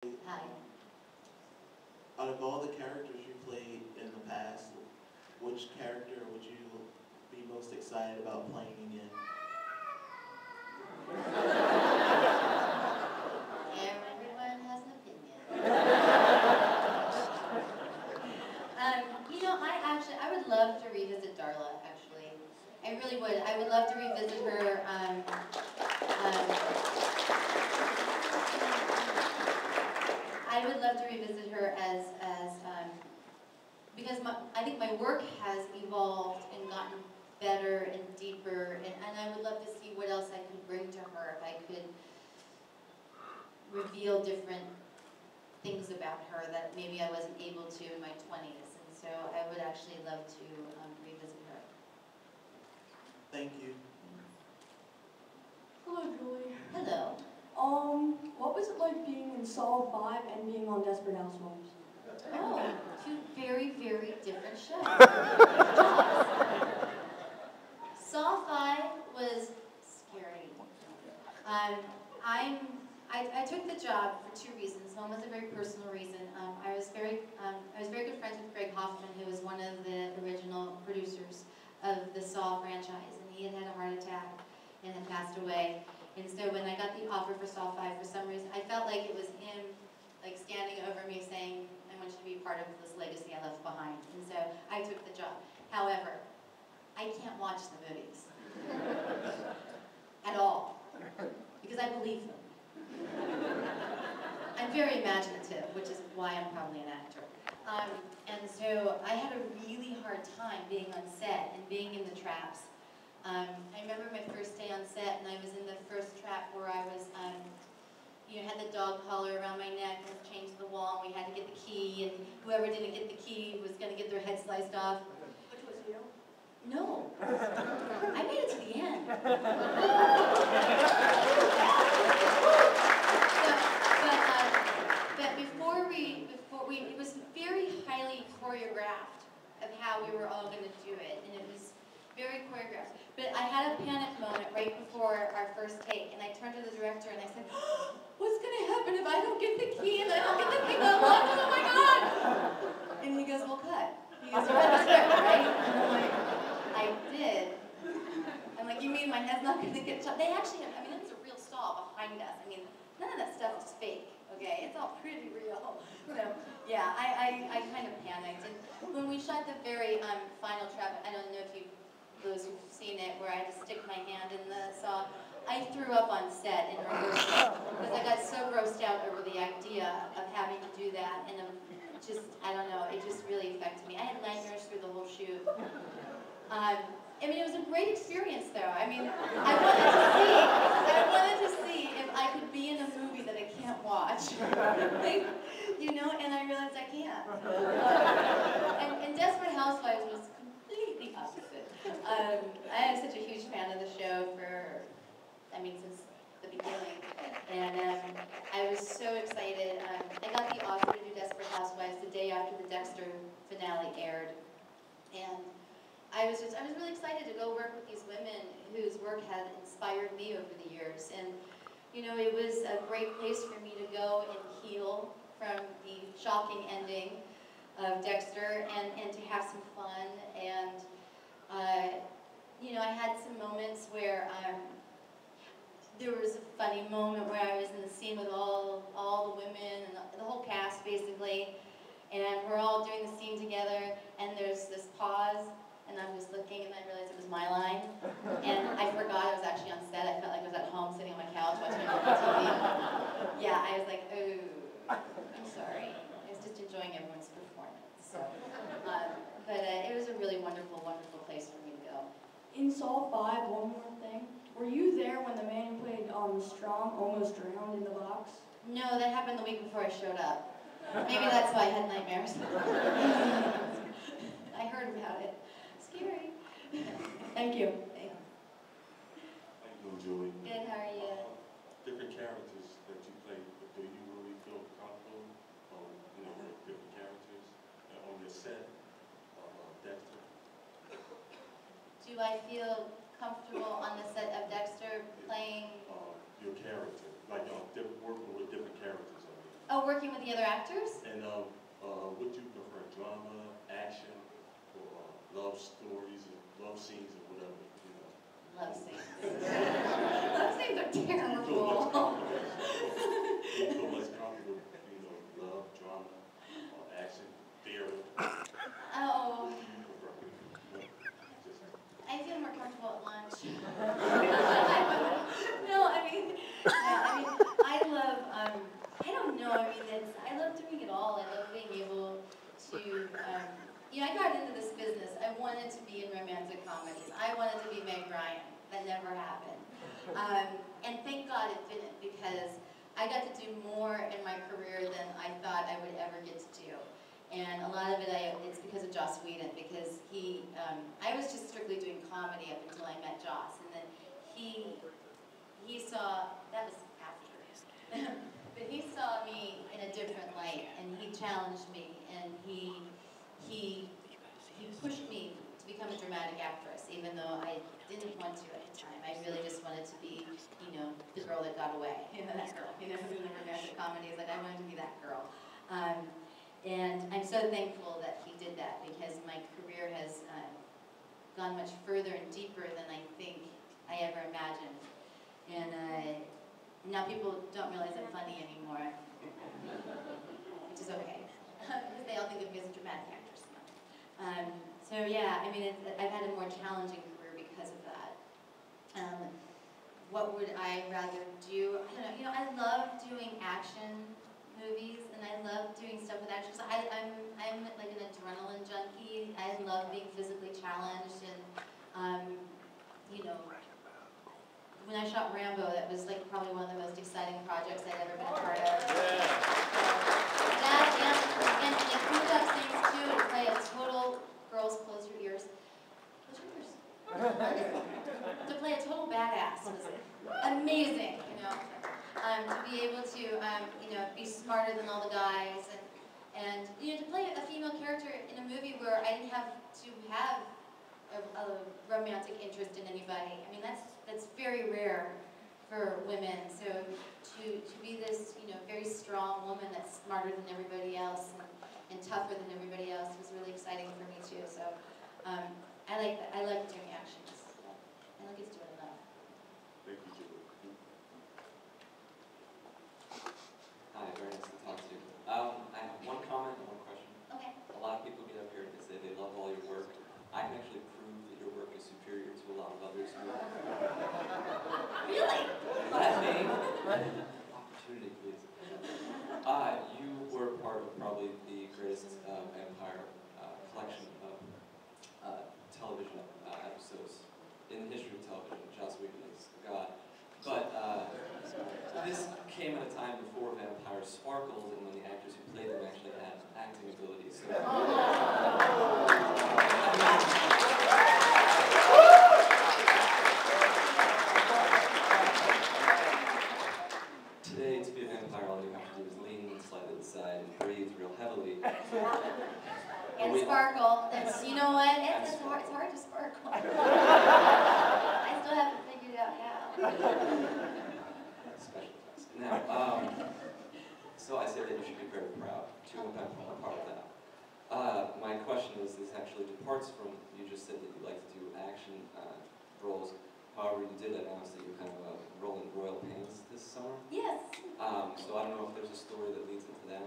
Hi. Out of all the characters you played in the past, which character would you be most excited about playing again? Everyone has an opinion. I would love to revisit Darla, actually. I really would. I would love to revisit her. I would love to revisit her because I think my work has evolved and gotten better and deeper, and I would love to see what else I could bring to her if I could reveal different things about her that maybe I wasn't able to in my 20s. And so I would actually love to revisit her. Thank you. Hello, Julie. Hello. What was it like being in Saw 5 and being on Desperate Housewives? Oh, two very, very different shows. Saw 5 was scary. I took the job for two reasons. One was a very personal reason. I was very good friends with Greg Hoffman, who was one of the original producers of the Saw franchise, and he had had a heart attack and had passed away. And so when I got the offer for Saw 5, for some reason, I felt like it was him, like standing over me saying, "I want you to be part of this legacy I left behind." And so I took the job. However, I can't watch the movies at all because I believe them. I'm very imaginative, which is why I'm probably an actor. And so I had a really hard time being on set and being in the traps. I remember my first day on set, and I was in the first trap where I was, had the dog collar around my neck and chained to the wall, and we had to get the key, and whoever didn't get the key was going to get their head sliced off. Which was you? No. I made it to the end. But before we, it was very highly choreographed of how we were all going to do it, and it was very choreographed. But I had a panic moment right before our first take, and I turned to the director and I said, "What's going to happen if I don't get the key and I don't get the key? Oh my God!" And he goes, "Well, cut." He goes, "You read the script, right?" And I'm like, "I did." I'm like, "You mean my head's not going to get shot?" They actually have, there's a real saw behind us. None of that stuff is fake, okay? It's all pretty real. So, yeah, I kind of panicked. And when we shot the very final trap, I don't know if those who've seen it, where I had to stick my hand in the saw, I threw up on set in rehearsal because I got so grossed out over the idea of having to do that, and I don't know, it just really affected me. I had nightmares through the whole shoot. It was a great experience, though. I wanted to see if I could be in a movie that I can't watch, and I realized I can't. And Desperate Housewives was completely opposite. I am such a huge fan of the show since the beginning, and I was so excited. I got the offer to do Desperate Housewives the day after the Dexter finale aired, and I was really excited to go work with these women whose work had inspired me over the years, and it was a great place for me to go and heal from the shocking ending of Dexter and to have some fun. And I had some moments where there was a funny moment where I was in the scene with all the women and the whole cast basically, and we're all doing the scene together, and there's this pause, and I'm just looking, and I realized it was my line, and I forgot I was actually on set. I felt like I was at home sitting on my couch watching TV. Yeah, I was like, "Oh, I'm sorry." I was just enjoying everyone's performance. So, but it was a really wonderful, wonderful place for me to go. In Saw 5, one more thing. Were you there when the man who played Strong almost drowned in the box? No, that happened the week before I showed up. Maybe that's why I had nightmares. I heard about it. Scary. Thank you. How you doing, Julie? Good, how are you? Different characters that you play, do you really feel comfortable, with different characters on your set of Dexter? Do I feel comfortable on the set of Dexter playing? Your character, like working with different characters on it. Oh, working working with the other actors? And would you prefer drama, action, or love stories, and love scenes, or whatever? You know. Love scenes. Love scenes are Do you feel much terrible. comfortable? Do you feel much comfortable? You know, love, drama, action, theater. Oh, What do you prefer? No, just I feel more comfortable at lunch. No, I love, I don't know, I love doing it all. I love being able to, I got into this business. I wanted to be in romantic comedies. I wanted to be Meg Ryan. That never happened. And thank God it didn't, because I got to do more in my career than I thought I would ever get to do. And a lot of it, it's because of Joss Whedon, because I was just strictly doing comedy up until I met Joss, and then he saw, that was after, but he saw me in a different light, and he challenged me, and he pushed me to become a dramatic actress, even though I didn't want to at the time. I really just wanted to be, the girl that got away, that girl, in the romantic comedies, like I wanted to be that girl. And I'm so thankful that he did that, because my career has gone much further and deeper than I think I ever imagined. And now people don't realize I'm funny anymore, which is okay, because they all think of me as a dramatic actress. So yeah, I've had a more challenging career because of that. What would I rather do? I don't know. I love doing action movies, and I love doing stuff with action. So I'm like an adrenaline junkie. I love being physically challenged, and when I shot Rambo, that was like probably one of the most exciting projects I'd ever been a part of. That and who does things too, to play a total, girls, close your ears. Close your ears. To play a total badass was amazing, to be able to, be smarter than all the guys, and to play a female character in a movie where I didn't have to have a romantic interest in anybody. That's very rare for women. So to be this, very strong woman that's smarter than everybody else and tougher than everybody else was really exciting for me too. So I like that. I like doing actions. I like it's doing enough. Thank you, Julie. Hi, very nice to talk to you. I have one comment and one question. Okay. A lot of people get up here and they say they love all your work. I can actually prove that your work is superior to a lot of others who are. Really? Let me. Opportunity, please. You were part of probably the greatest Empire collection of television episodes in the history of television. Joss Whedon is God. But this came at a time before vampires sparkled, and when the actors who played them actually had acting abilities. So, today, to be a vampire, all you have to do is lean slightly to the side and breathe real heavily. And sparkle. You know what? It's hard to sparkle. I still haven't figured out how. Special test. Now, so I say that you should be very proud to have been a part of that. My question is actually departs from, you just said that you like to do action roles. However, you did announce that you're kind of rolling royal pains this summer. Yes. So I don't know if there's a story that leads into that.